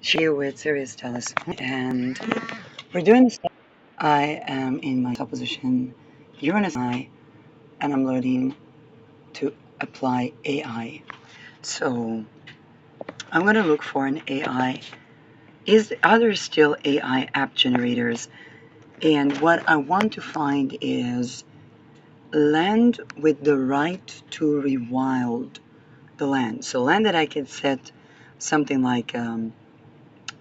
She with Sirius Telescope, and we're doing this. I am in my position, Uranus I, and I'm learning to apply AI. So I'm going to look for an AI. Are there still AI app generators? And what I want to find is land with the right to rewild the land. So land that I can set something like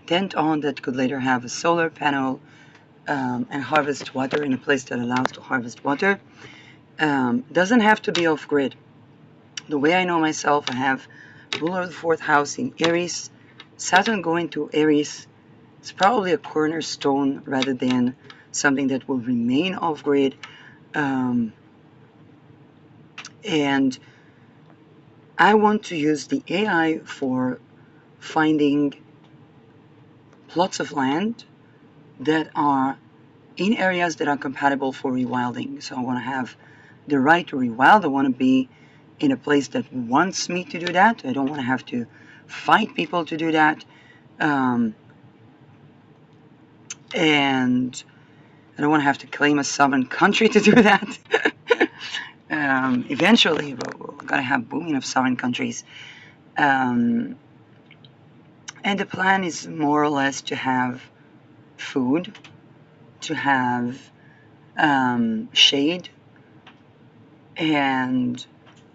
tent on that could later have a solar panel and harvest water in a place that allows to harvest water. Doesn't have to be off grid. The way I know myself, I have ruler of the fourth house in Aries. Saturn going to Aries is probably a cornerstone rather than something that will remain off grid. Um, and I want to use the AI for finding plots of land that are in areas that are compatible for rewilding. So I want to have the right to rewild. I want to be in a place that wants me to do that. I don't want to have to fight people to do that. And I don't want to have to claim a sovereign country to do that. Eventually, we're going to have booming of sovereign countries. And the plan is more or less to have food, to have shade, and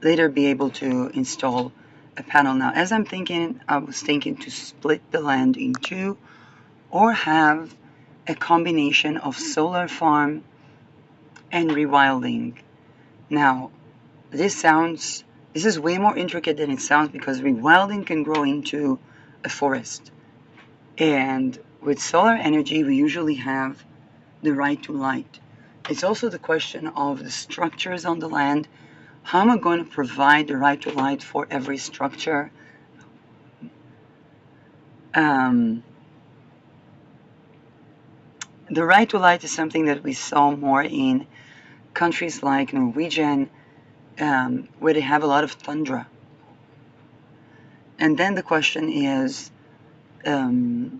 later be able to install a panel. Now, as I was thinking to split the land in two or have a combination of solar farm and rewilding. Now, this is way more intricate than it sounds because rewilding can grow into a forest. And with solar energy, we usually have the right to light. It's also the question of the structures on the land. How am I going to provide the right to light for every structure? The right to light is something that we saw more in countries like Norwegian, where they have a lot of tundra. And then the question is the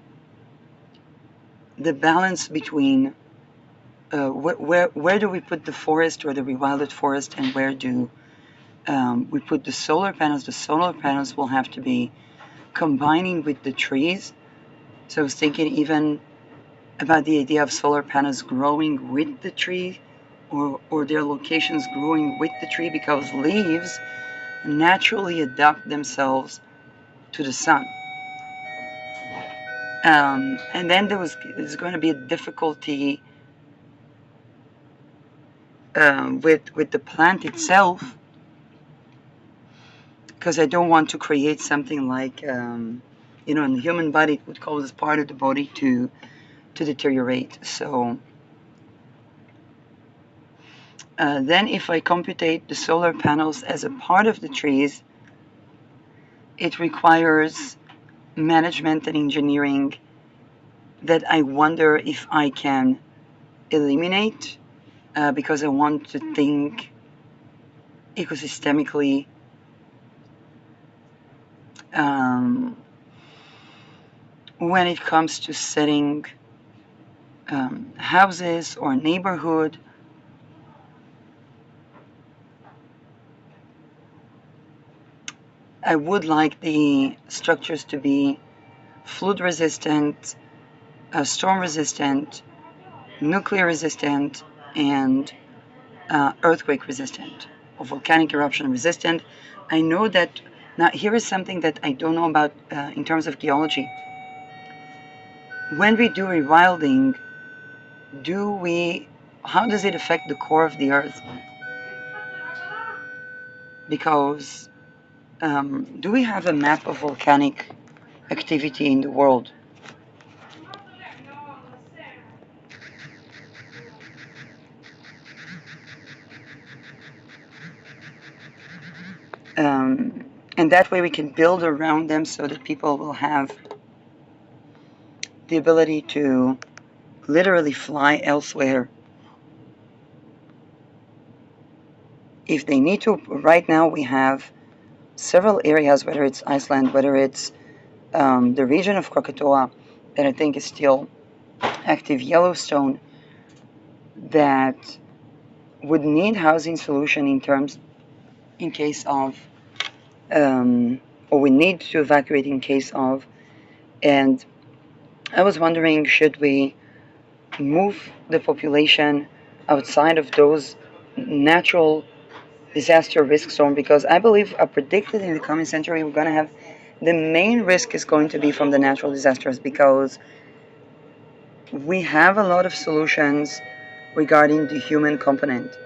balance between where do we put the forest or the rewilded forest, and where do we put the solar panels? The solar panels will have to be combining with the trees. So I was thinking even about the idea of solar panels growing with the tree, or their locations growing with the tree, because leaves naturally adapt themselves to the sun. And then there's going to be a difficulty with the plant itself, because I don't want to create something like in the human body it would cause part of the body to deteriorate. So then if I computate the solar panels as a part of the trees, it requires management and engineering that I wonder if I can eliminate, because I want to think ecosystemically. When it comes to setting houses or neighborhood, I would like the structures to be flood resistant, storm resistant, nuclear resistant, and earthquake resistant, or volcanic eruption resistant. I know that. Now, here is something that I don't know about in terms of geology. When we do rewilding, how does it affect the core of the earth? Because do we have a map of volcanic activity in the world? And that way we can build around them so that people will have the ability to literally fly elsewhere if they need to. Right now we have several areas, whether it's Iceland, whether it's the region of Krakatoa that I think is still active, Yellowstone, that would need housing solution in case of, or we need to evacuate in case of. And I was wondering, should we move the population outside of those natural disaster risk zone? Because I believe I predicted in the coming century we're going to have the main risk is going to be from the natural disasters, because we have a lot of solutions regarding the human component.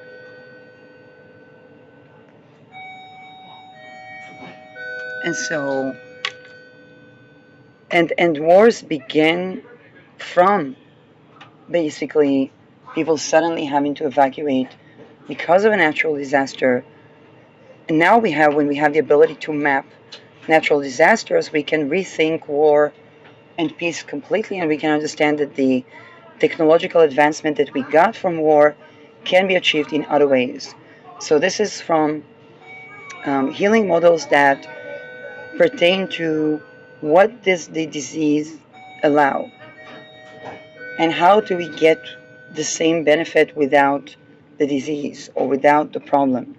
And so, and wars begin from basically people suddenly having to evacuate because of a natural disaster. And now when we have the ability to map natural disasters, we can rethink war and peace completely, and we can understand that the technological advancement that we got from war can be achieved in other ways. So this is from healing models that pertain to what does the disease allow, and how do we get the same benefit without the disease or without the problem.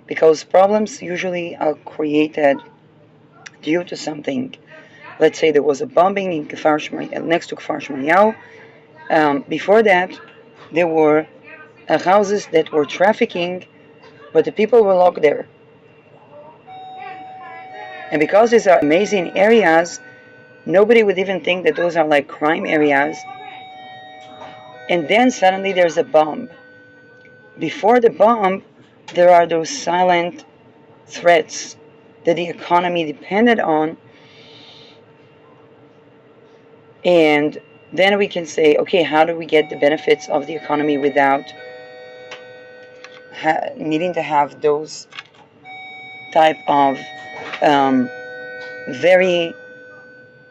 Because problems usually are created due to something. Let's say there was a bombing in next to Kfar Shmaliau. Before that, there were houses that were trafficking, but the people were locked there. And because these are amazing areas, nobody would even think that those are like crime areas. And then suddenly there's a bomb. Before the bomb, there are those silent threats that the economy depended on. And then we can say, okay, how do we get the benefits of the economy without needing to have those type of very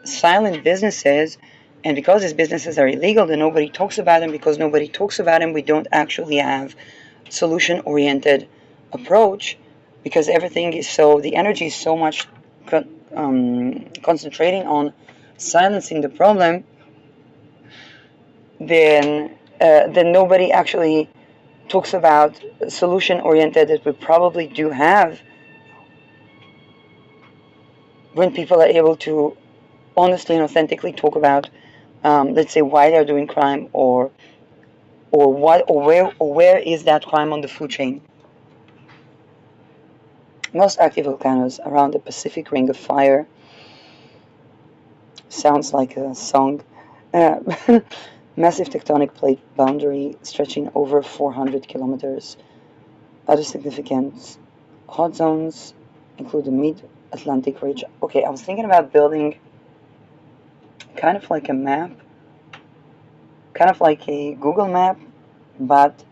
silent businesses? And because these businesses are illegal, then nobody talks about them. Because nobody talks about them, we don't actually have solution-oriented approach, because the energy is so much concentrating on silencing the problem, then nobody actually talks about solution-oriented that we probably do have when people are able to honestly and authentically talk about, let's say, why they're doing crime, or where is that crime on the food chain. Most active volcanoes around the Pacific Ring of Fire. Sounds like a song. Massive tectonic plate boundary stretching over 400 kilometers. Other significant hot zones include the Mid-Atlantic Ridge. Okay, I was thinking about building kind of like a map, kind of like a Google map, but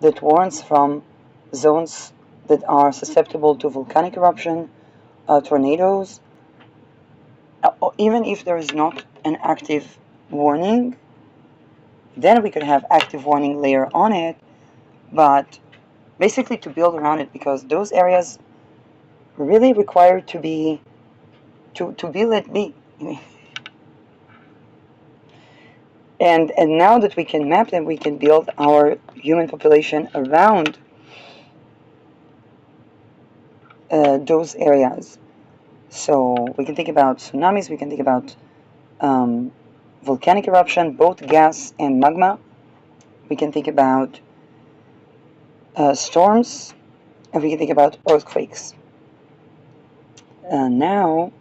that warns from zones that are susceptible to volcanic eruption, tornadoes. Even if there is not an active warning, then we could have active warning layer on it, but basically to build around it, because those areas really require to be let be. And now that we can map them, we can build our human population around those areas. So we can think about tsunamis, we can think about volcanic eruption, both gas and magma. We can think about storms, and we can think about earthquakes. Now,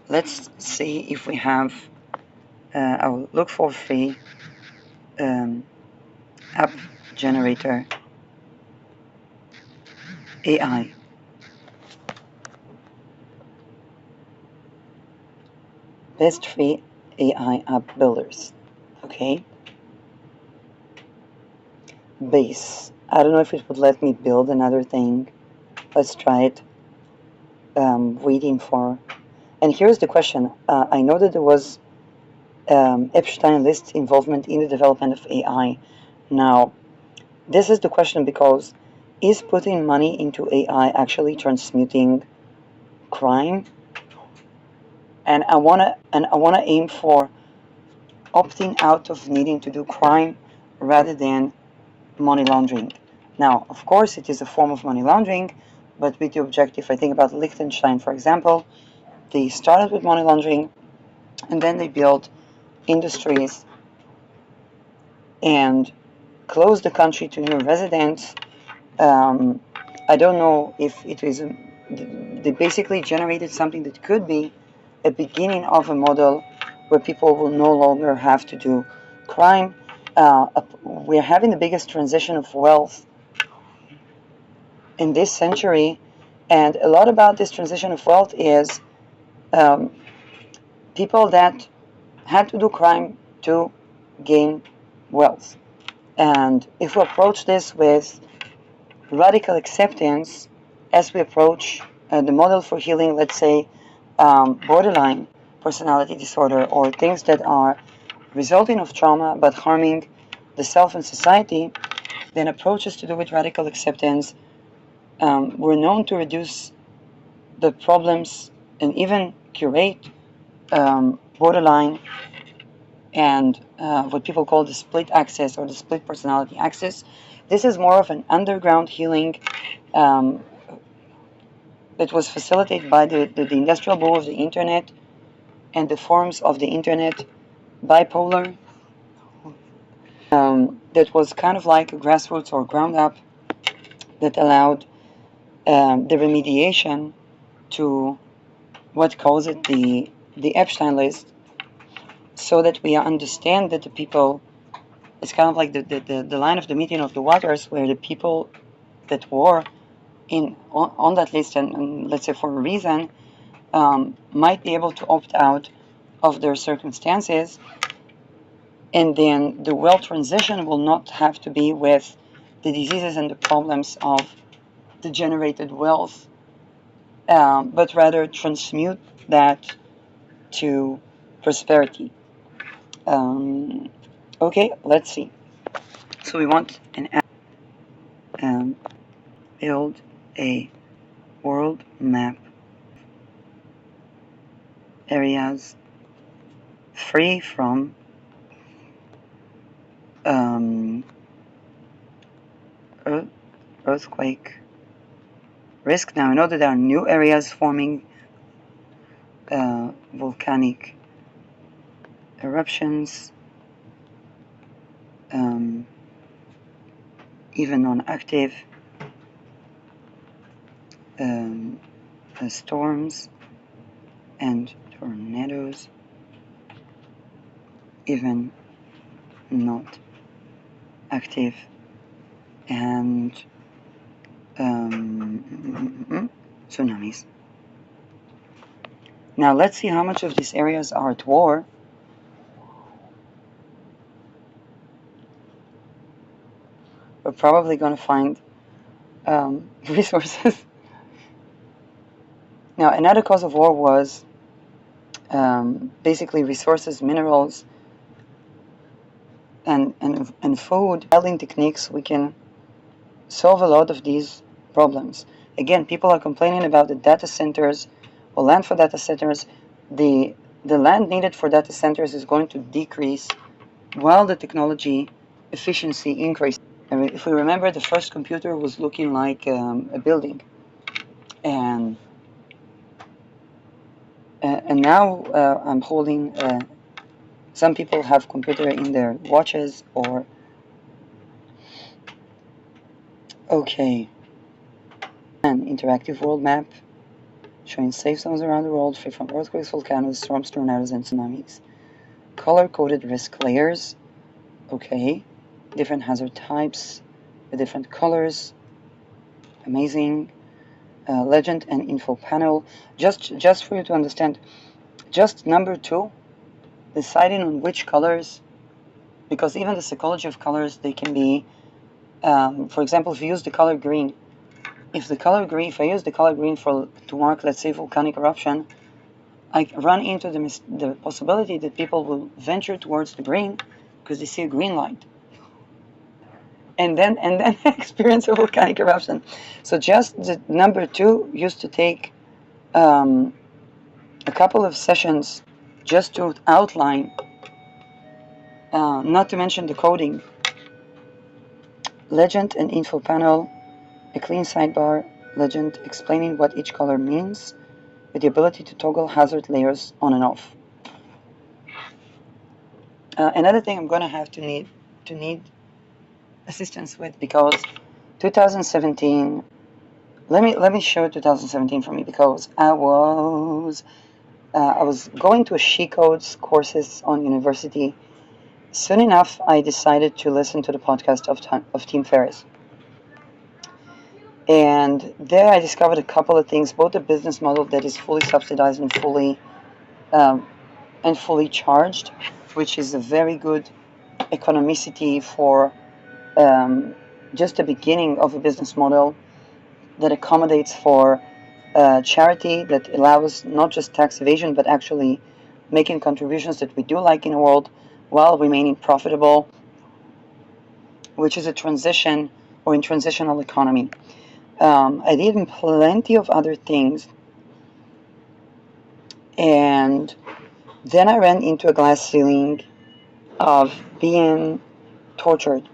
let's see if we have, I'll look for free app generator AI. Best free AI app builders. Okay. Base. I don't know if it would let me build another thing. Let's try it. Waiting for. And here's the question. I know that there was Epstein List involvement in the development of AI. Now, this is the question, because is putting money into AI actually transmuting crime, and I wanna aim for opting out of needing to do crime rather than money laundering. Now, of course, it is a form of money laundering, but with the objective, I think about Liechtenstein, for example, they started with money laundering, and then they built industries and closed the country to new residents. Um, I don't know if it is. They basically generated something that could be a beginning of a model where people will no longer have to do crime. We're having the biggest transition of wealth in this century, and a lot about this transition of wealth is um, people that had to do crime to gain wealth. And if we approach this with radical acceptance, as we approach the model for healing, let's say borderline personality disorder, or things that are resulting of trauma but harming the self and society, then approaches to do with radical acceptance were known to reduce the problems and even curate borderline and what people call the split axis or the split personality axis. This is more of an underground healing um, that was facilitated by the industrial boom of the internet and the forms of the internet, bipolar, that was kind of like a grassroots or ground up that allowed the remediation to what calls it the Epstein list, so that we understand that the people, it's kind of like the line of the meeting of the waters, where the people that were on that list, and let's say for a reason, might be able to opt out of their circumstances, and then the wealth transition will not have to be with the diseases and the problems of the generated wealth, but rather transmute that to prosperity. Okay, let's see. So we want an build a world map areas free from earthquake risk. Now I know that there are new areas forming, volcanic eruptions, even non-active storms and tornadoes, even not active, and tsunamis. Now let's see how much of these areas are at war. We're probably going to find resources. Now, another cause of war was basically resources, minerals, and food. Building techniques, we can solve a lot of these problems. Again, people are complaining about the data centers or land for data centers. The land needed for data centers is going to decrease while the technology efficiency increases. And if we remember, the first computer was looking like a building, and now I'm holding. Some people have computer in their watches or. Okay. An interactive world map showing safe zones around the world free from earthquakes, volcanoes, storms, tornadoes, and tsunamis. Color-coded risk layers. Okay. Different hazard types with different colors. Amazing. Legend and info panel. Just for you to understand, just number 2, deciding on which colors, because even the psychology of colors, they can be, for example, if you use the color green, if I use the color green to mark, let's say, volcanic eruption, I run into the possibility that people will venture towards the green because they see a green light, and then experience a volcanic eruption. So just the number 2 used to take um, a couple of sessions just to outline, not to mention the coding, legend and info panel, a clean sidebar, legend explaining what each color means, with the ability to toggle hazard layers on and off. Another thing I'm going to have to need assistance with, because 2017. Let me show 2017 for me, because I was going to a She Codes courses on university. Soon enough, I decided to listen to the podcast of Tim Ferriss. And there I discovered a couple of things, both the business model that is fully subsidized and fully charged, which is a very good economicity for just the beginning of a business model that accommodates for charity, that allows not just tax evasion, but actually making contributions that we do like in the world while remaining profitable, which is a transition or in transitional economy. I did plenty of other things, and then I ran into a glass ceiling of being tortured.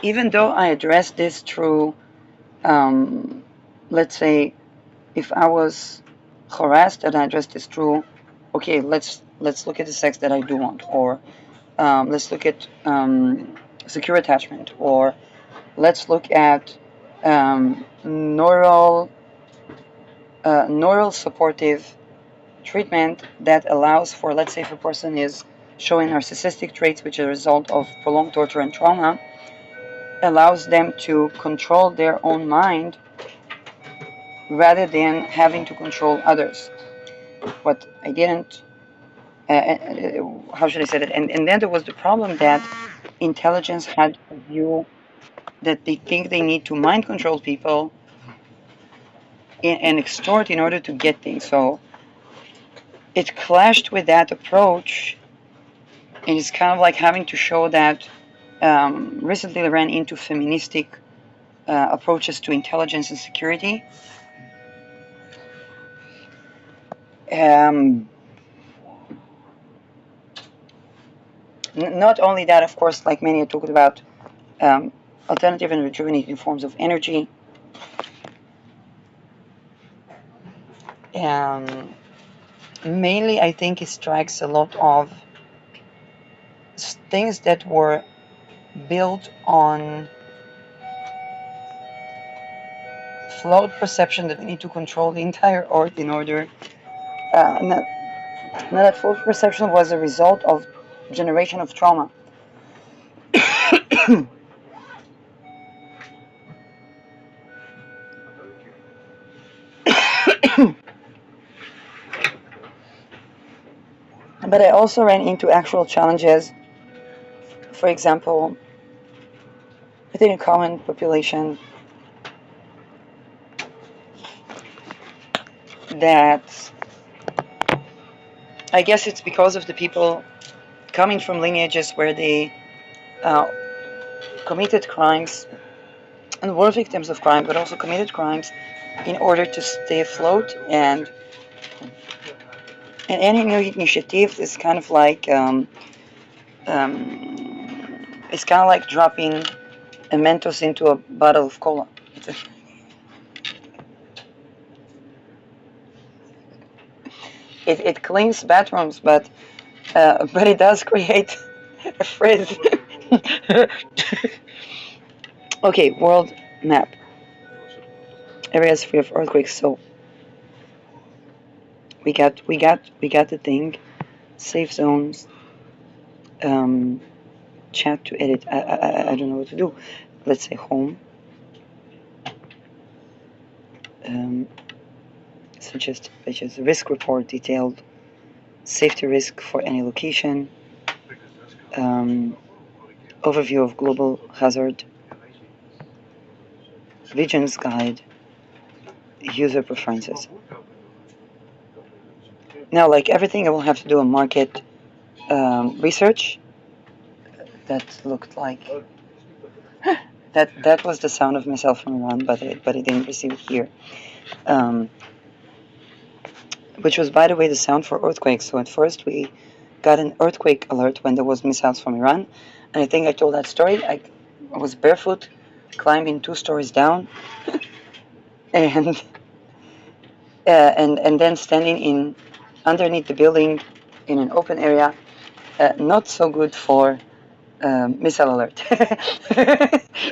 Even though I addressed this through, let's say, if I was harassed and I addressed this through, okay, let's look at the sex that I do want, or let's look at secure attachment, or let's look at neural supportive treatment that allows for, let's say, if a person is showing narcissistic traits which are a result of prolonged torture and trauma, allows them to control their own mind rather than having to control others. What I didn't, how should I say that? And then there was the problem that intelligence had a view that they think they need to mind control people and extort in order to get things. So it clashed with that approach, and it's kind of like having to show that. Recently, I ran into feministic approaches to intelligence and security. Not only that, of course, like many are talking about alternative and rejuvenating forms of energy. Mainly, I think it strikes a lot of things that were built on flawed perception that we need to control the entire earth in order. Not that flawed perception was a result of generation of trauma. But I also ran into actual challenges. For example, within a common population, that I guess it's because of the people coming from lineages where they committed crimes and were victims of crime, but also committed crimes in order to stay afloat. And any new initiative is kind of like it's kind of like dropping a Mentos into a bottle of cola. It cleans bathrooms, but it does create a frizz. Okay, world map. Areas free of earthquakes. So we got the thing. Safe zones. Chat to edit. I don't know what to do. Let's say home. Such as risk report detailed, safety risk for any location, overview of global hazard, regions guide, user preferences. Now, like everything, I will have to do a market research that looked like That was the sound of missile from Iran, but it didn't receive it here. Which was, by the way, the sound for earthquakes. So at first we got an earthquake alert when there was missiles from Iran, and I think I told that story. I was barefoot, climbing 2 stories down, and and then standing in underneath the building in an open area. Not so good for missile alert.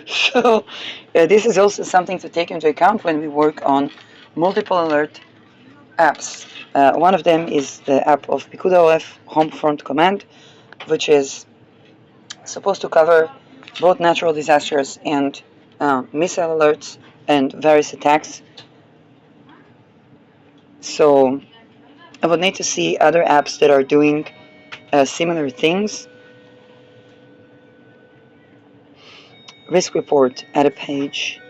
So this is also something to take into account when we work on multiple alert apps. One of them is the app of Picud OF Home Front Command, which is supposed to cover both natural disasters and missile alerts and various attacks. So I would need to see other apps that are doing similar things. Risk report, add a page.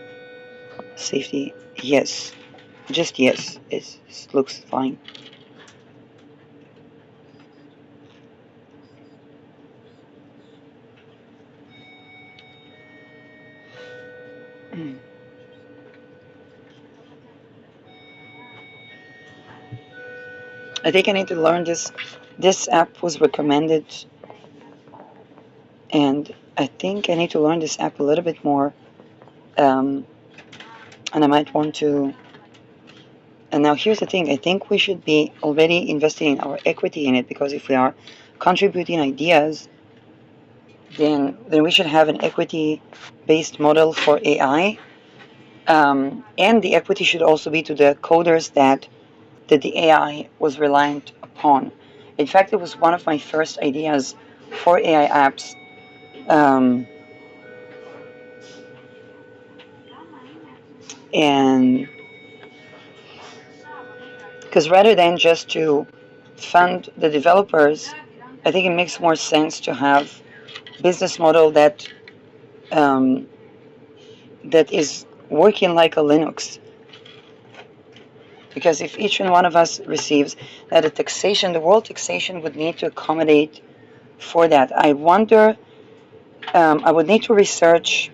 Safety, yes. Just yes. It looks fine. I think I need to learn this. This app was recommended, and I think I need to learn this app a little bit more. And I might want to. And now here's the thing: I think we should be already investing in our equity in it, because if we are contributing ideas, then we should have an equity-based model for AI. And the equity should also be to the coders that the AI was reliant upon. In fact, it was one of my first ideas for AI apps. And because rather than just to fund the developers, I think it makes more sense to have business model that that is working like a Linux. Because if each one of us receives that the taxation, the world taxation would need to accommodate for that. I wonder, I would need to research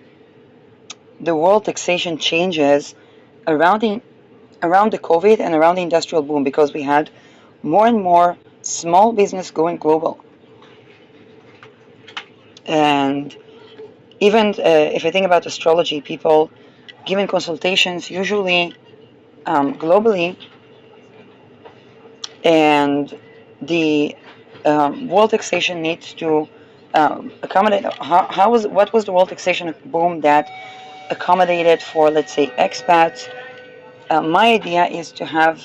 the world taxation changes around the COVID and around the industrial boom, because we had more and more small business going global. And even if I think about astrology, people giving consultations usually globally, and the world taxation needs to accommodate. What was the world taxation boom that accommodated for, let's say, expats? My idea is to have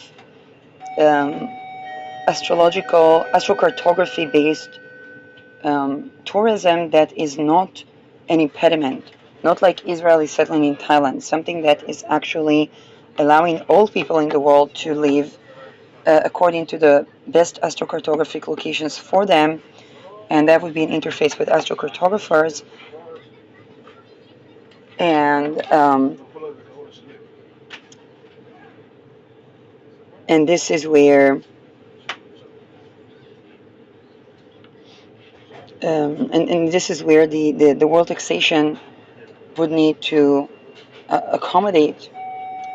astrocartography based tourism that is not an impediment, not like Israel is settling in Thailand, something that is actually allowing all people in the world to live according to the best astrocartographic locations for them, and that would be an interface with astrocartographers. And this is where and this is where the world taxation would need to accommodate.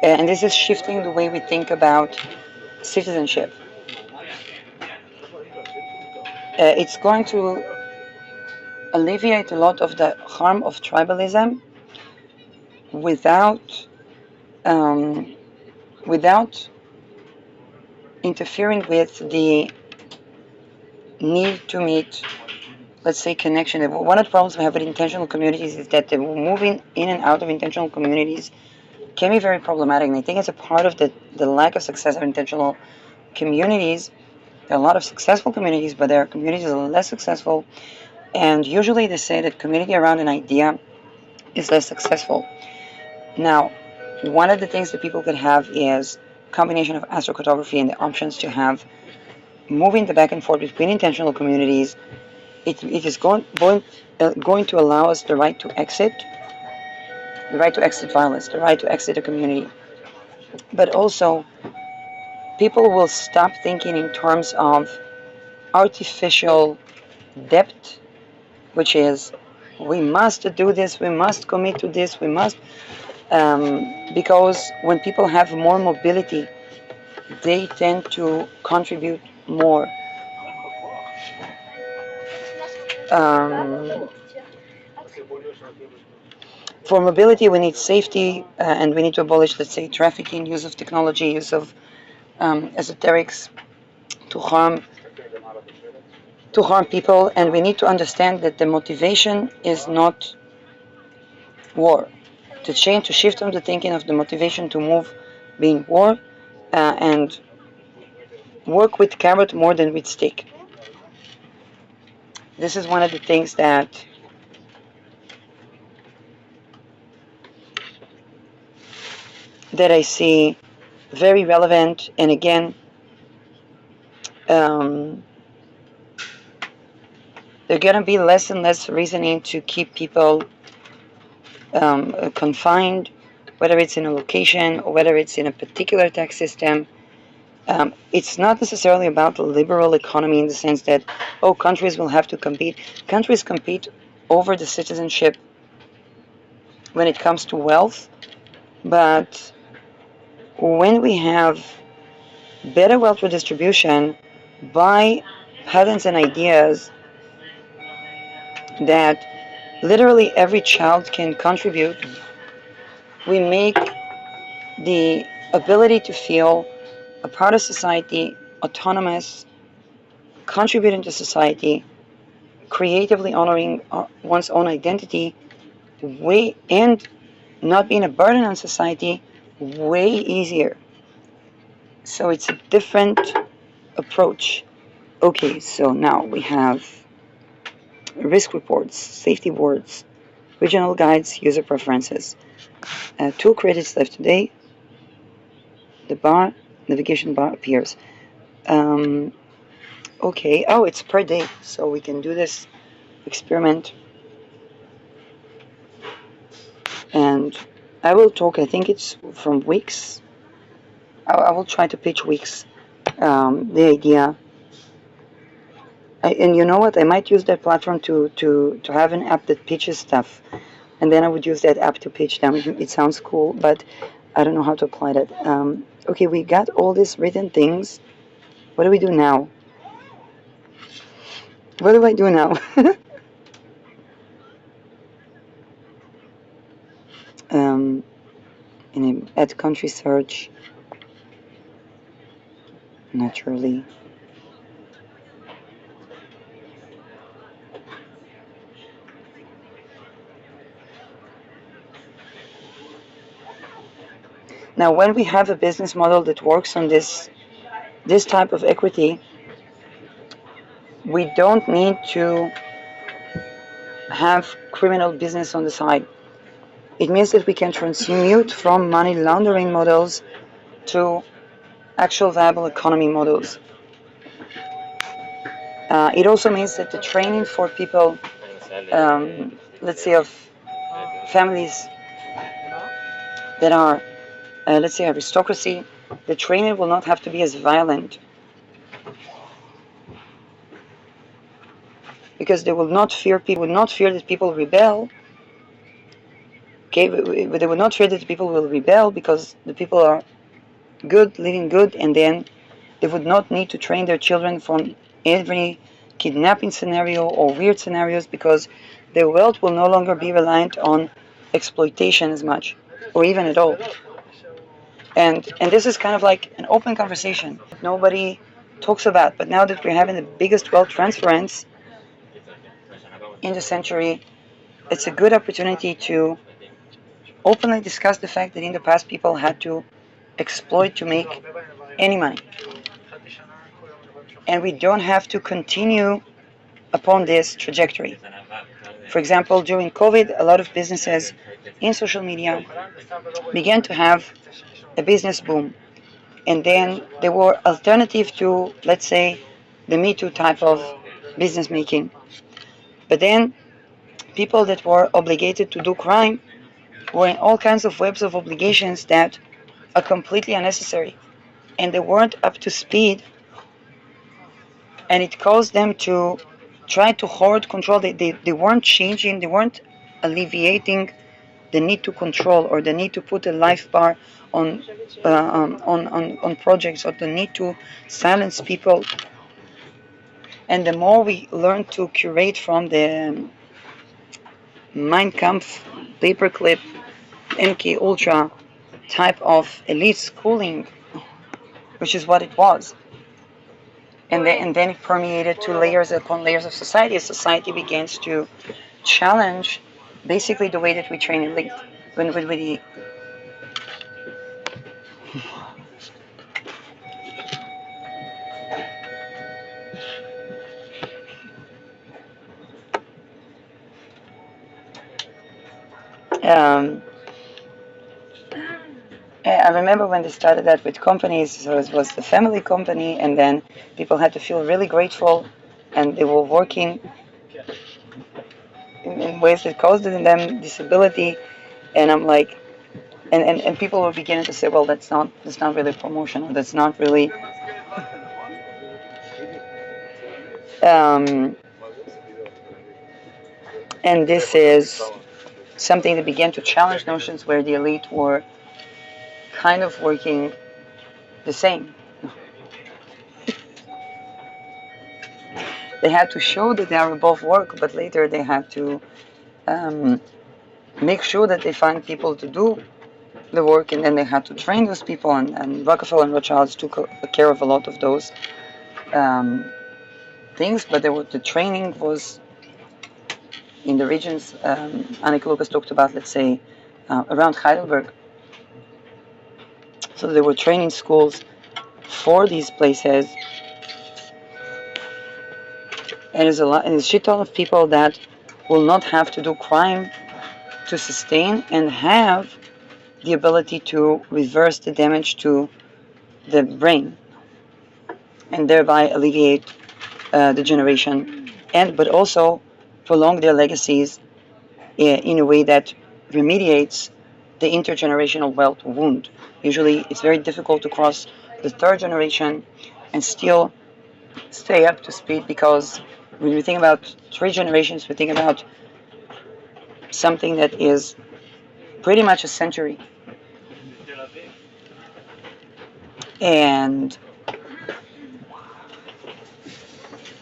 And this is shifting the way we think about citizenship. It's going to alleviate a lot of the harm of tribalism without without interfering with the need to meet, let's say, connection. One of the problems we have with intentional communities is that the moving in and out of intentional communities can be very problematic, and I think it's a part of the lack of success of intentional communities. There are a lot of successful communities, but there are communities that are less successful, and usually they say that community around an idea is less successful. Now, one of the things that people could have is a combination of astrocartography and the options to have moving the back and forth between intentional communities. It is going to allow us the right to exit violence, the right to exit a community. But also, people will stop thinking in terms of artificial depth, which is we must do this, we must commit to this, we must, because when people have more mobility, they tend to contribute more. Um, for mobility, we need safety, and we need to abolish, let's say, trafficking, use of technology, use of esoterics to harm people, and we need to understand that the motivation is not war. To shift on the thinking of the motivation to move being war, and work with carrot more than with stick. This is one of the things that I see very relevant, and again, um, there are going to be less and less reasoning to keep people confined, whether it's in a location or whether it's in a particular tax system. It's not necessarily about the liberal economy in the sense that, oh, countries will have to compete. Countries compete over the citizenship when it comes to wealth, but when we have better wealth redistribution by patterns and ideas that literally every child can contribute, we make the ability to feel a part of society, autonomous, contributing to society, creatively honoring one's own identity, way and not being a burden on society, way easier. So it's a different approach. Okay, so now we have risk reports, safety boards, regional guides, user preferences. 2 credits left today. The navigation bar appears. Um, okay, oh, it's per day, so we can do this experiment. And I will talk, I think it's from Wix. I will try to pitch Wix, the idea. And you know what? I might use that platform to have an app that pitches stuff. And then I would use that app to pitch them. It sounds cool, but I don't know how to apply that. Okay, we got all these written things. What do we do now? What do I do now? um, add country search, naturally. Now, when we have a business model that works on this type of equity, we don't need to have criminal business on the side. It means that we can transmute from money laundering models to actual viable economy models. It also means that the training for people, let's say, of families that are, let's say, aristocracy, the training will not have to be as violent, because they will not fear that people rebel. Okay, but they will not fear that people will rebel because the people are good, living good, and then they would not need to train their children from every kidnapping scenario or weird scenarios, because their wealth will no longer be reliant on exploitation as much, or even at all. And this is kind of like an open conversation that nobody talks about. But now that we're having the biggest wealth transference in the century, it's a good opportunity to openly discuss the fact that in the past people had to exploit to make any money. And we don't have to continue upon this trajectory. For example, during COVID, a lot of businesses in social media began to have a business boom. And then there were alternatives to, let's say, the Me Too type of business making. But then people that were obligated to do crime were in all kinds of webs of obligations that are completely unnecessary. And they weren't up to speed, and it caused them to tried to hoard control. They weren't changing, they weren't alleviating the need to control or the need to put a life bar on on projects, or the need to silence people. And the more we learn to curate from the Mein Kampf, paperclip, MK Ultra type of elite schooling, which is what it was, and then it permeated to layers upon layers of society. As society begins to challenge basically the way that we train elite. When we um, I remember when they started that with companies, so it was the family company, and then people had to feel really grateful, and they were working in ways that caused them disability, and I'm like, and people were beginning to say, well, that's not really promotion, or that's not really, um, and this is something that began to challenge notions where the elite were kind of working the same. They had to show that they are above work, but later they had to um, make sure that they find people to do the work, and then they had to train those people. And Rockefeller and Rothschild took care of a lot of those um, things, but the training was in the regions. Anneke Lucas talked about, let's say, around Heidelberg. So there were training schools for these places, and there's a shit ton of people that will not have to do crime to sustain and have the ability to reverse the damage to the brain, and thereby alleviate the generation, and but also prolong their legacies in a way that remediates the intergenerational wealth wound. Usually, it's very difficult to cross the third generation and still stay up to speed, because when we think about three generations, we think about something that is pretty much a century. And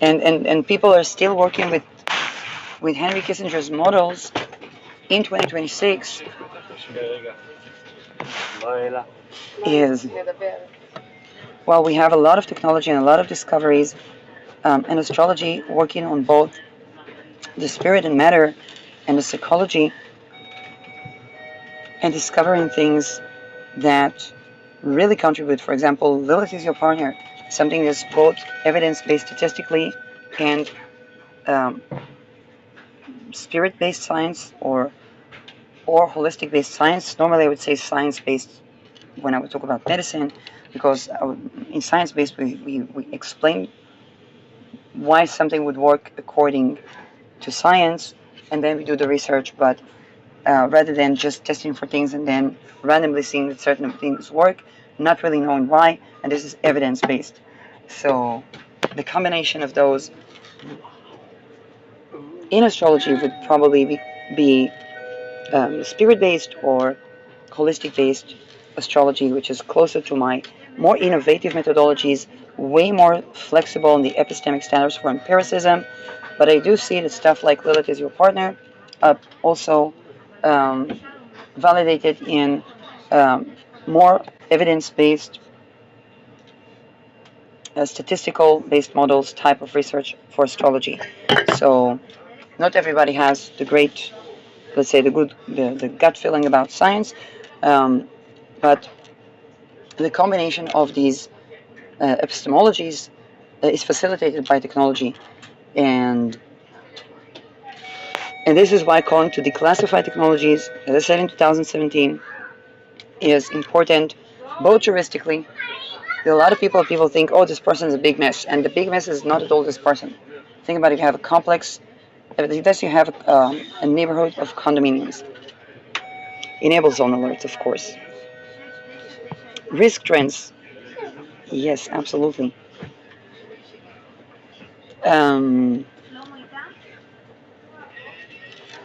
and people are still working with Henry Kissinger's models in 2026 is, while we have a lot of technology and a lot of discoveries, and astrology working on both the spirit and matter and the psychology, and discovering things that really contribute. For example, Lilith is your partner, something that's both evidence-based statistically and um, spirit-based science, or holistic-based science. Normally, I would say science-based when I would talk about medicine, because in science-based we explain why something would work according to science, and then we do the research. But rather than just testing for things and then randomly seeing that certain things work, not really knowing why, and this is evidence-based. So the combination of those in astrology would probably be spirit-based or holistic-based astrology, which is closer to my more innovative methodologies, way more flexible in the epistemic standards for empiricism. But I do see that stuff like Lilith is your partner, also um, validated in more evidence-based, statistical-based models type of research for astrology. So not everybody has the great, let's say, the gut feeling about science, but the combination of these epistemologies is facilitated by technology, and this is why calling to declassify technologies, as I said in 2017, is important, both juristically. A lot of people think, oh, this person is a big mess, and the big mess is not at all this person. Think about it, if you have a complex, if you have a neighborhood of condominiums, enable zone alerts, of course. Risk trends, yes, absolutely. Um,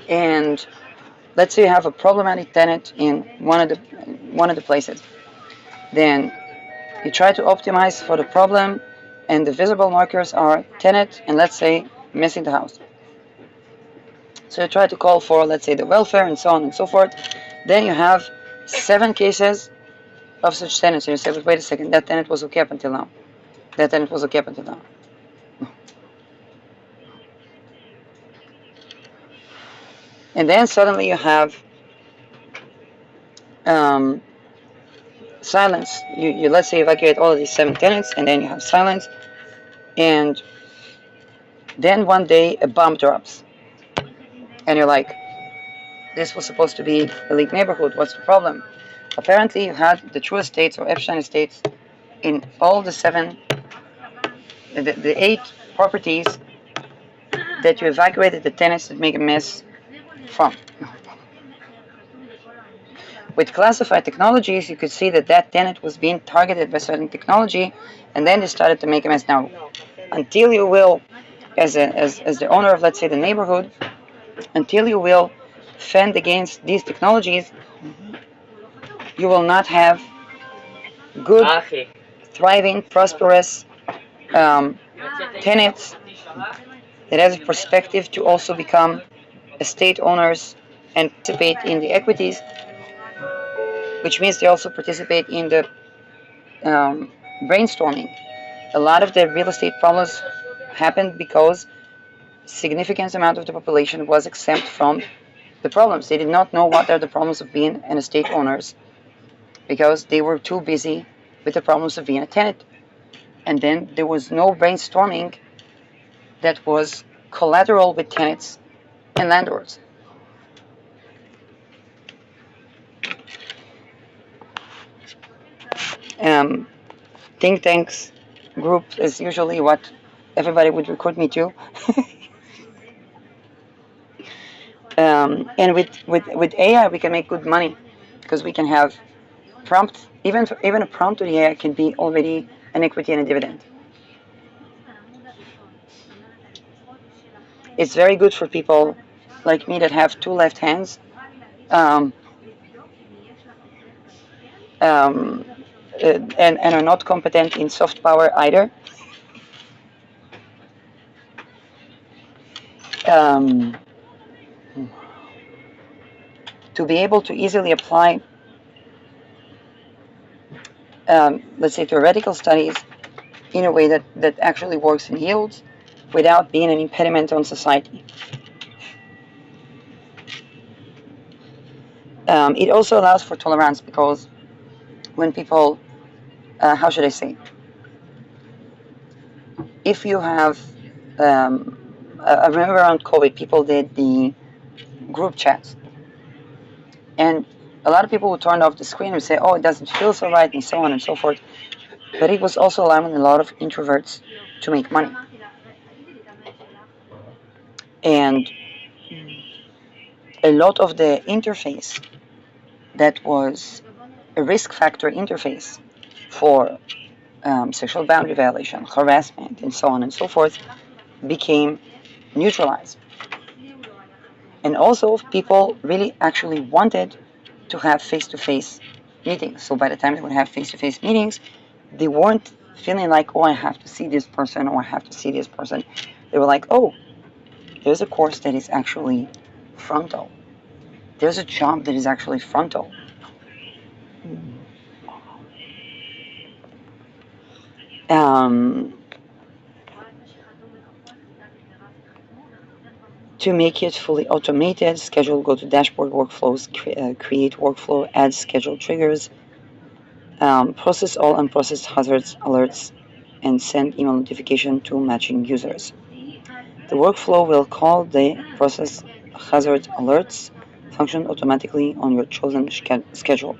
And let's say you have a problematic tenant in one of the places. Then you try to optimize for the problem, and the visible markers are tenant and, let's say, missing the house. So you try to call for, let's say, the welfare and so on and so forth. Then you have 7 cases of such tenants, and you say, but wait a second, that tenant was okay up until now. That tenant was okay up until now. And then suddenly you have silence. You let's say evacuate all of these 7 tenants, and then you have silence. And then one day a bomb drops, and you're like, this was supposed to be a elite neighborhood. What's the problem? Apparently, you had the true estates or Epstein estates in all the 8 properties that you evacuated the tenants that make a mess from. With classified technologies, you could see that that tenant was being targeted by certain technology, and then they started to make a mess. Now, until you will, as the owner of, let's say, the neighborhood, until you will fend against these technologies, you will not have good, thriving, prosperous tenants that has a perspective to also become estate owners and participate in the equities, which means they also participate in the brainstorming. A lot of the real estate problems happened because significant amount of the population was exempt from the problems. They did not know what are the problems of being an estate owners because they were too busy with the problems of being a tenant. And then there was no brainstorming that was collateral with tenants and landlords. Think tanks group is usually what everybody would recruit me to. And with AI, we can make good money because we can have prompt, even a prompt to the AI can be already an equity and a dividend. It's very good for people like me that have 2 left hands. And are not competent in soft power either. To be able to easily apply, let's say, theoretical studies in a way that actually works and yields without being an impediment on society. It also allows for tolerance because when people, how should I say, if you have, I remember around COVID, people did the group chats, and a lot of people would turn off the screen and say, oh, it doesn't feel so right, and so on and so forth. But it was also allowing a lot of introverts to make money. And a lot of the interface that was a risk factor interface for sexual boundary violation, harassment, and so on and so forth became neutralized. And also, people really actually wanted to have face-to-face meetings. So by the time they would have face-to-face meetings, they weren't feeling like, oh, I have to see this person or I have to see this person. They were like, oh, there's a course that is actually frontal. There's a job that is actually frontal. To make it fully automated, schedule, go to dashboard workflows, create workflow, add schedule triggers, process all unprocessed hazards alerts, and send email notification to matching users. The workflow will call the process hazard alerts function automatically on your chosen schedule.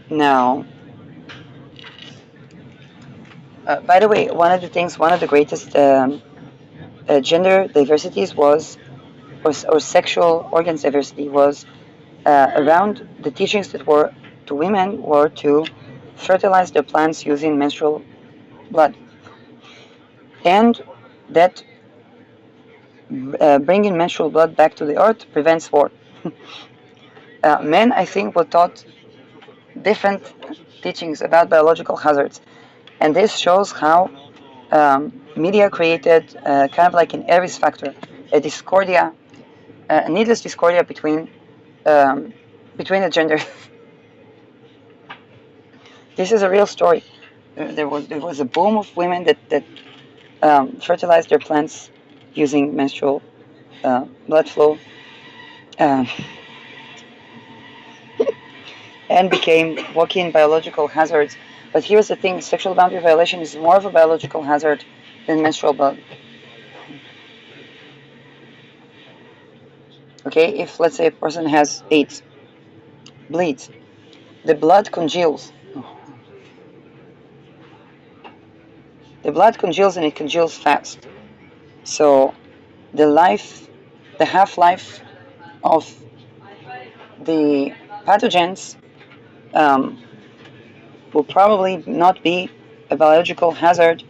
Now, by the way, one of the greatest gender diversities was, or sexual organs diversity was around the teachings that were to women were to fertilize their plants using menstrual blood. and that bringing menstrual blood back to the earth prevents war. Men, I think, were taught different teachings about biological hazards, and this shows how media created kind of like an Aries factor, a discordia, a needless discordia between the genders. This is a real story. There was a boom of women that fertilized their plants using menstrual blood flow, uh, and became walking biological hazards. But here's the thing: sexual boundary violation is more of a biological hazard than menstrual blood. Okay, if let's say a person has AIDS, bleeds, the blood congeals. The blood congeals and it congeals fast. So the half-life of the pathogens will probably not be a biological hazard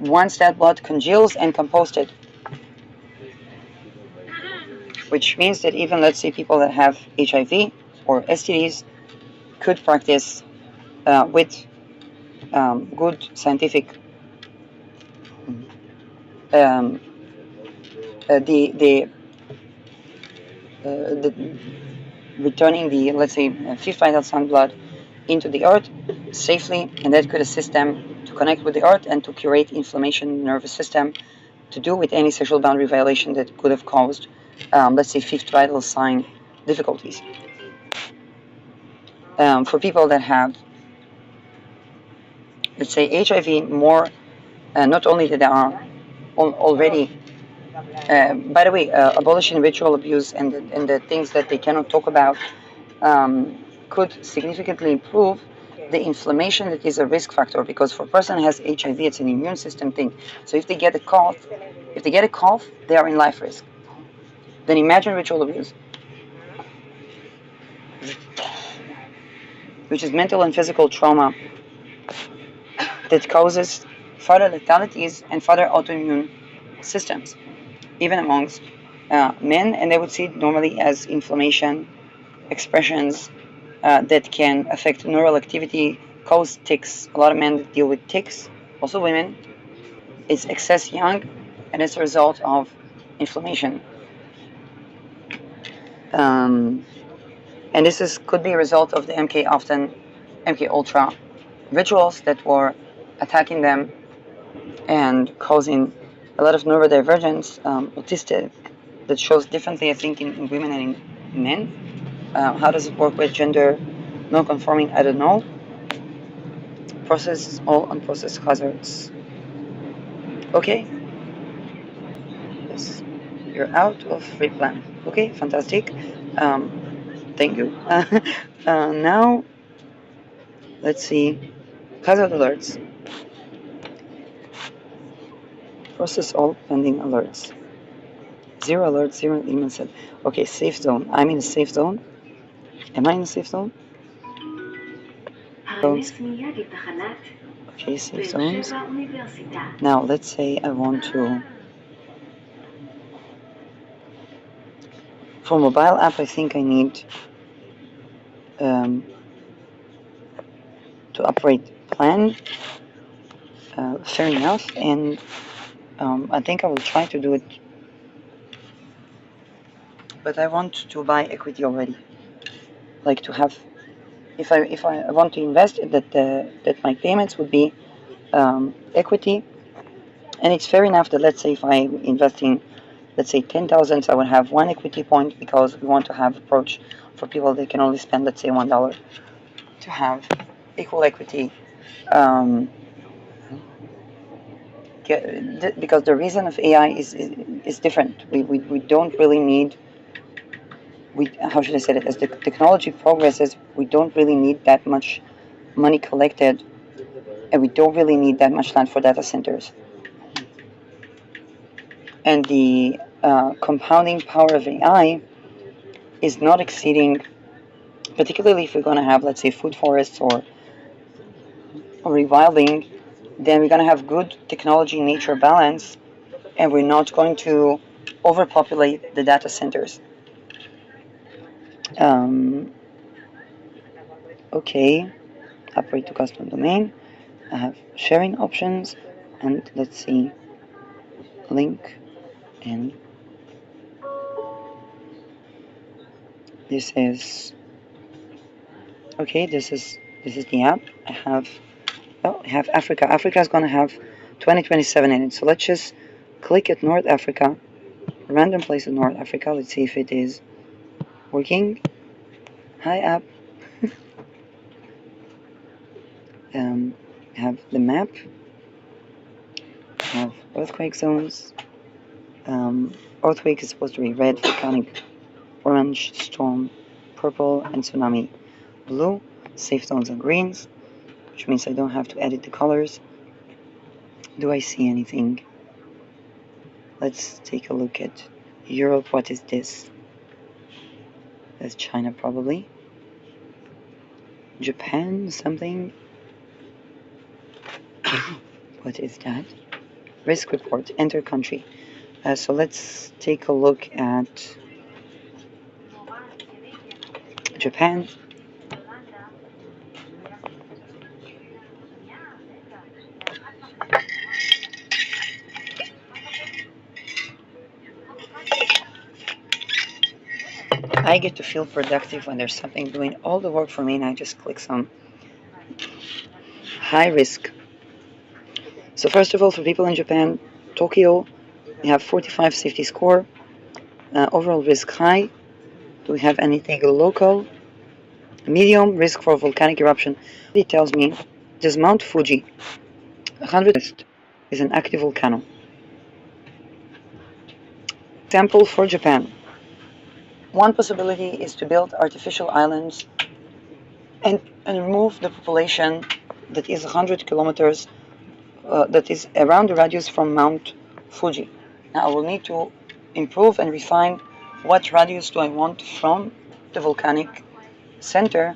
once that blood congeals and composted. Which means that even, let's say, people that have HIV or STDs could practice with good scientific um, the returning the, let's say, fifth vital sign blood into the earth safely, and that could assist them to connect with the earth and to curate inflammation in the nervous system, to do with any sexual boundary violation that could have caused, let's say, fifth vital sign difficulties. For people that have, let's say, HIV, more, not only that they are already, by the way, abolishing ritual abuse and the things that they cannot talk about could significantly improve the inflammation that is a risk factor, because for a person who has HIV, it's an immune system thing. So if they get a cough, they are in life risk. Then imagine ritual abuse, which is mental and physical trauma that causes further letalities and further autoimmune systems, even amongst men, and they would see it normally as inflammation expressions that can affect neural activity, cause tics. A lot of men deal with tics, also women. It's excess young, and it's a result of inflammation. And this could be a result of the MK Ultra rituals that were attacking them and causing a lot of neurodivergence, autistic, that shows differently, I think, in women and in men. How does it work with gender non-conforming? I don't know. Process all unprocessed hazards. Okay. Yes. You're out of free plan. Okay, fantastic. Thank you. Now, let's see. Hazard alerts. Process all pending alerts. 0 alerts, 0 email set. Okay, safe zone. I'm in a safe zone. Am I in a safe zone? Zones. Okay, safe zones. Now, let's say I want to... For mobile app, I think I need to upgrade plan. Fair enough, and I think I will try to do it, but I want to buy equity already. Like to have, if I want to invest, that my payments would be equity, and it's fair enough that, let's say, if I'm investing, let's say 10,000, I would have 1 equity point, because we want to have approach for people that can only spend, let's say, $1 to have equal equity. Because the reason of AI is different. We don't really need, how should I say it, as the technology progresses, we don't really need that much money collected, and we don't really need that much land for data centers. And the compounding power of AI is not exceeding, particularly if we're going to have, let's say, food forests or rewilding, then we're going to have good technology nature balance, and we're not going to overpopulate the data centers. Okay, upgrade to custom domain. I have sharing options, and let's see, link, and this is okay. This is the app. I have Africa. Africa is gonna have 2027 in it. So let's just click at North Africa, random place in North Africa. Let's see if it is working. Hi app. Have the map. Have earthquake zones. Earthquake is supposed to be red, volcanic, orange, storm, purple, and tsunami. Blue, safe zones are greens, which means I don't have to edit the colors. Do I see anything? Let's take a look at Europe. What is this? That's China probably. Japan, something. What is that? Risk report, enter country. So let's take a look at Japan. I get to feel productive when there's something doing all the work for me and I just click some. High risk. So first of all, for people in Japan, Tokyo, we have 45 safety score. Overall risk high. Do we have anything local? Medium risk for volcanic eruption. It tells me this Mount Fuji, 100 is an active volcano. Example for Japan. One possibility is to build artificial islands and remove the population that is 100 kilometers, that is around the radius from Mount Fuji. Now I will need to improve and refine what radius do I want from the volcanic center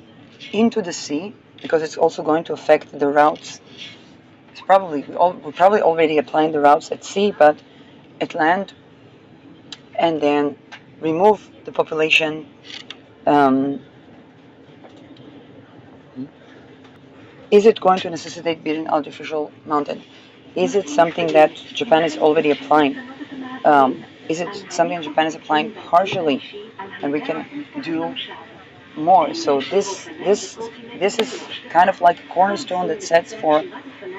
into the sea, because it's also going to affect the routes. We're probably already applying the routes at sea, but at land, and then remove the population. Is it going to necessitate building artificial mountain? Is it something that Japan is already applying? Is it something Japan is applying partially, and we can do more? So this is kind of like a cornerstone that sets for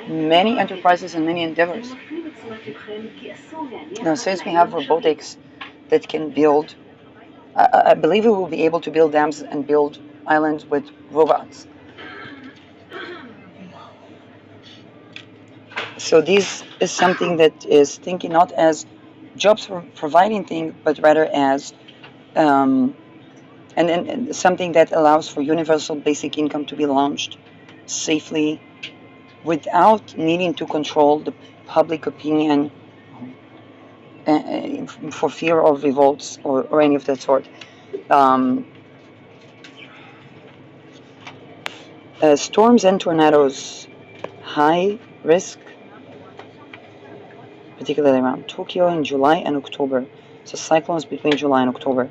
many enterprises and many endeavors. Now, since we have robotics that can build, I believe we will be able to build dams and build islands with robots. So this is something that is thinking not as jobs providing thing, but rather as and something that allows for universal basic income to be launched safely without needing to control the public opinion for fear of revolts or any of that sort. Storms and tornadoes, high risk, particularly around Tokyo in July and October. So cyclones between July and October.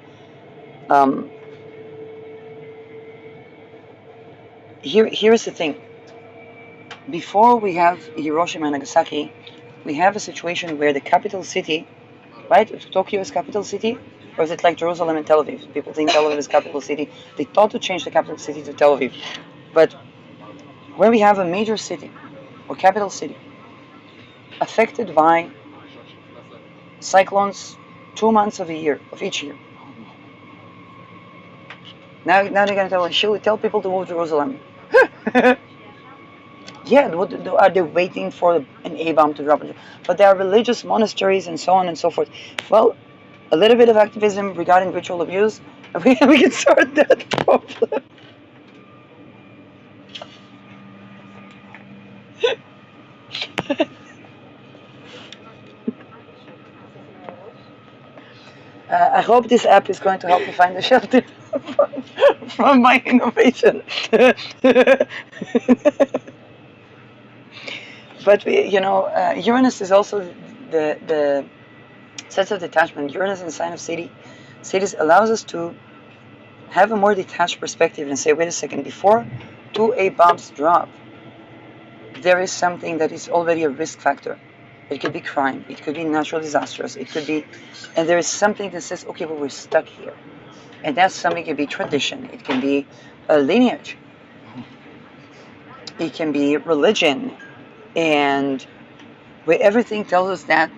Here's the thing. Before we have Hiroshima and Nagasaki, we have a situation where the capital city, right? Tokyo is capital city, or is it like Jerusalem and Tel Aviv? People think Tel Aviv is capital city. They thought to change the capital city to Tel Aviv. But when we have a major city or capital city affected by cyclones 2 months of each year. Now they're going to tell, should we tell people to move to Jerusalem? Yeah, are they waiting for an A-bomb to drop? But there are religious monasteries and so on and so forth. Well, a little bit of activism regarding ritual abuse, we can sort that problem. I hope this app is going to help me find a shelter from my innovation. But Uranus is also the sense of detachment. Uranus in the sign of cities allows us to have a more detached perspective and say, wait a second, before 2A bombs drop, there is something that is already a risk factor. It could be crime, it could be natural disasters, it could be, and there is something that says, okay, well, we're stuck here. And that something can be tradition, it can be a lineage, it can be religion, and where everything tells us that.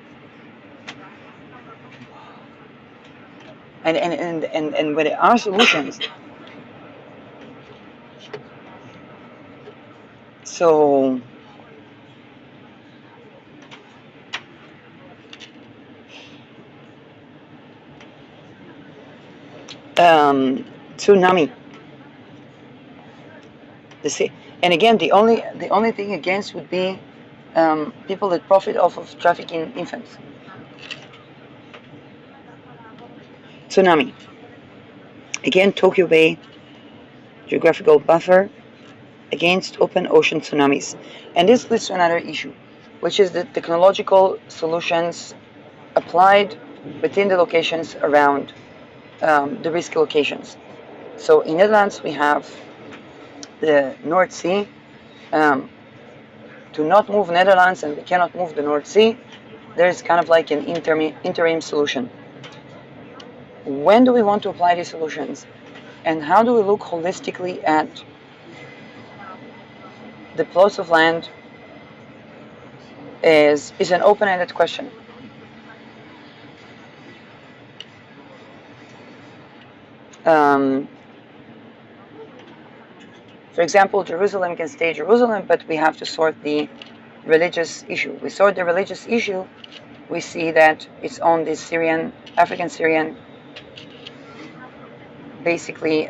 And when there are solutions. So tsunami. And again, the only thing against would be people that profit off of trafficking infants. Tsunami. Again, Tokyo Bay, geographical buffer against open ocean tsunamis. And this leads to another issue, which is the technological solutions applied within the locations around the risk locations. So in Netherlands, we have the North Sea. To not move Netherlands, and we cannot move the North Sea, there's kind of like an interim solution. When do we want to apply these solutions? And how do we look holistically at the plots of land is an open-ended question. For example, Jerusalem can stay Jerusalem, but we have to sort the religious issue. We sort the religious issue, we see that it's on the African Syrian, basically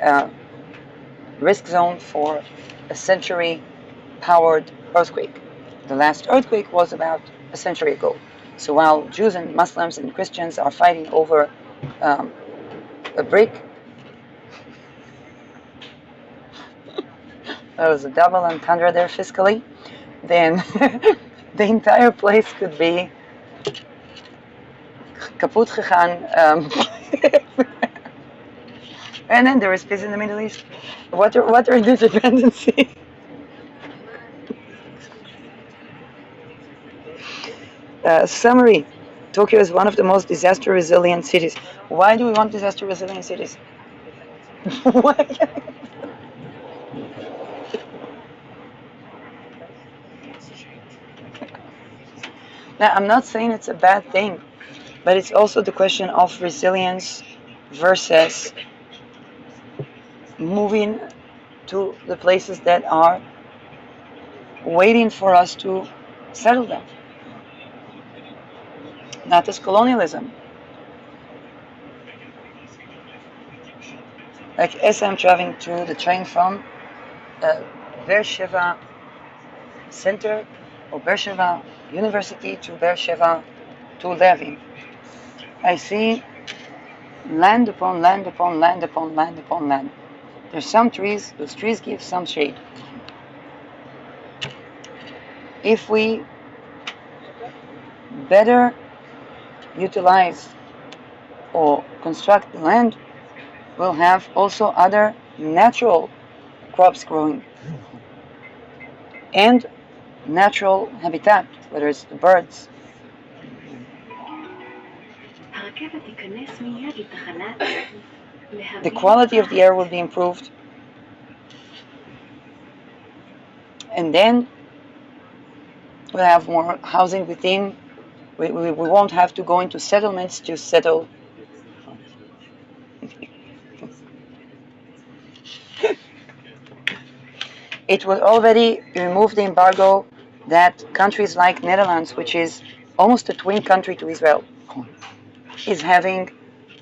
risk zone for a century-powered earthquake. The last earthquake was about a century ago. So while Jews and Muslims and Christians are fighting over a brick, there was a double entendre there fiscally, then the entire place could be kaput gegaan. And then there is peace in the Middle East. Water interdependency. Summary. Tokyo is one of the most disaster resilient cities. Why do we want disaster resilient cities? Why? Now, I'm not saying it's a bad thing, but it's also the question of resilience versus moving to the places that are waiting for us to settle them. Not as colonialism. Like as I'm traveling to the train from Beersheba Center or Beersheba University to Beersheba to Levin, I see land upon land upon land upon land upon land. There's some trees, those trees give some shade. If we better utilize or construct the land, we'll have also other natural crops growing and natural habitat, whether it's the birds. The quality of the air will be improved, and then we'll have more housing within. We won't have to go into settlements to settle. It will already remove the embargo that countries like Netherlands, which is almost a twin country to Israel, is having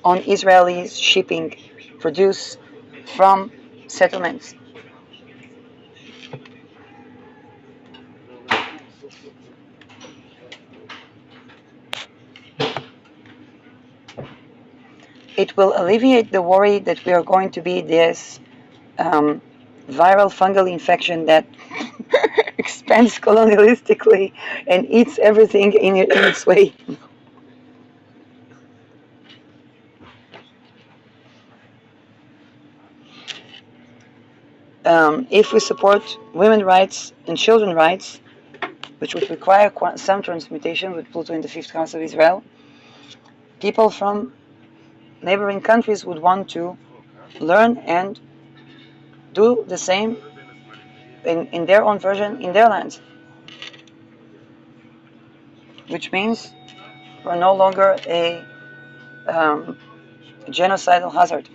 on Israeli shipping produced from settlements. It will alleviate the worry that we are going to be this viral fungal infection that expands colonialistically and eats everything in its way. If we support women's rights and children's rights, which would require some transmutation with Pluto in the fifth house of Israel, people from neighboring countries would want to learn and do the same in their own version in their lands, which means we're no longer a genocidal hazard.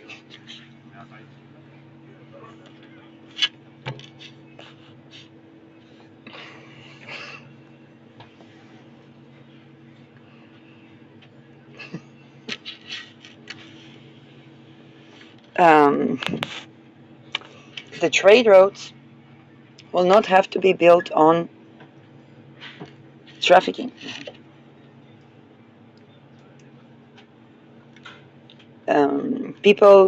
The trade routes will not have to be built on trafficking. People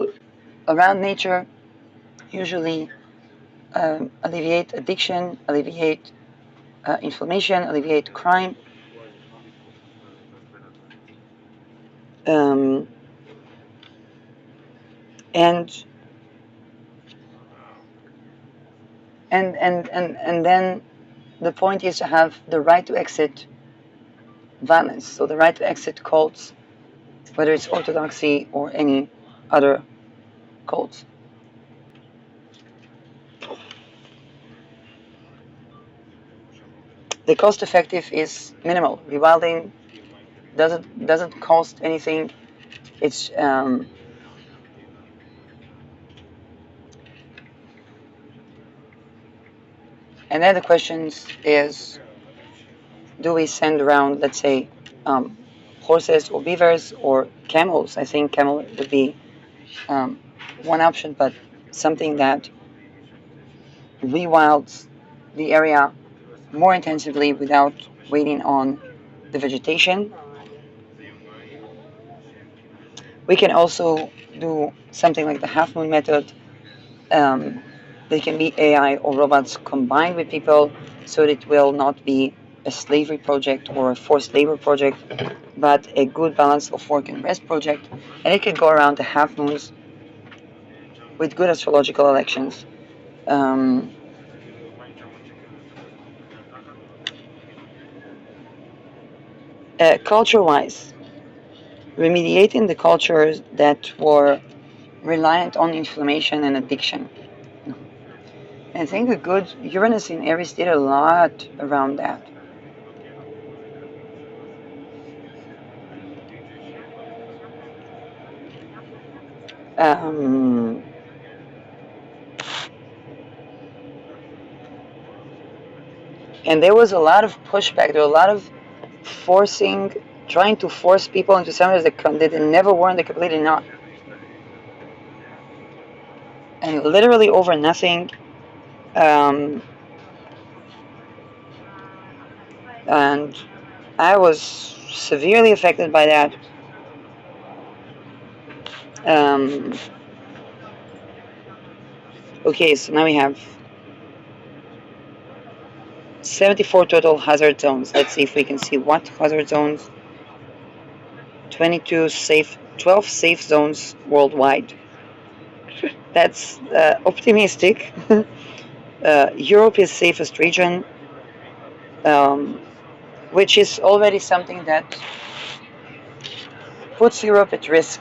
around nature usually alleviate addiction, alleviate inflammation, alleviate crime. Um, and then the point is to have the right to exit violence, so the right to exit cults, whether it's orthodoxy or any other cults. The cost effective is minimal. Rewilding doesn't cost anything. It's and then the questions is, do we send around, let's say, horses or beavers or camels? I think camel would be one option, but something that rewilds the area more intensively without waiting on the vegetation. We can also do something like the half moon method. They can be AI or robots combined with people, so that it will not be a slavery project or a forced labor project, but a good balance of work and rest project. And it can go around the half moons with good astrological elections. Culture-wise, remediating the cultures that were reliant on inflammation and addiction. I think a good Uranus in Aries did a lot around that. And there was a lot of pushback. There was a lot of trying to force people into something that they never were and they completely not. And literally over nothing. And I was severely affected by that. Okay, so now we have 74 total hazard zones. Let's see if we can see what hazard zones. 12 safe zones worldwide. That's optimistic. Europe is safest region, which is already something that puts Europe at risk.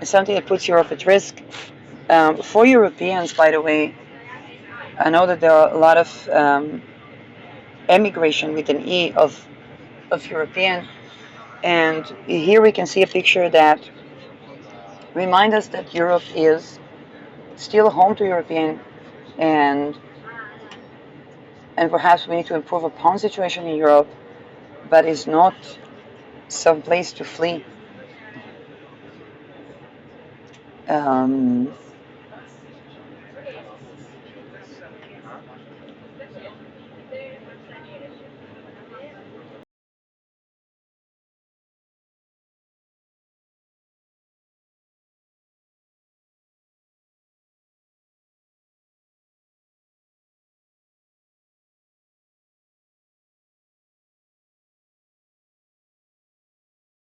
It's something that puts Europe at risk. For Europeans, by the way, I know that there are a lot of emigration with an E of European, and here we can see a picture that reminds us that Europe is still home to European, and perhaps we need to improve upon the situation in Europe, but it's not some place to flee.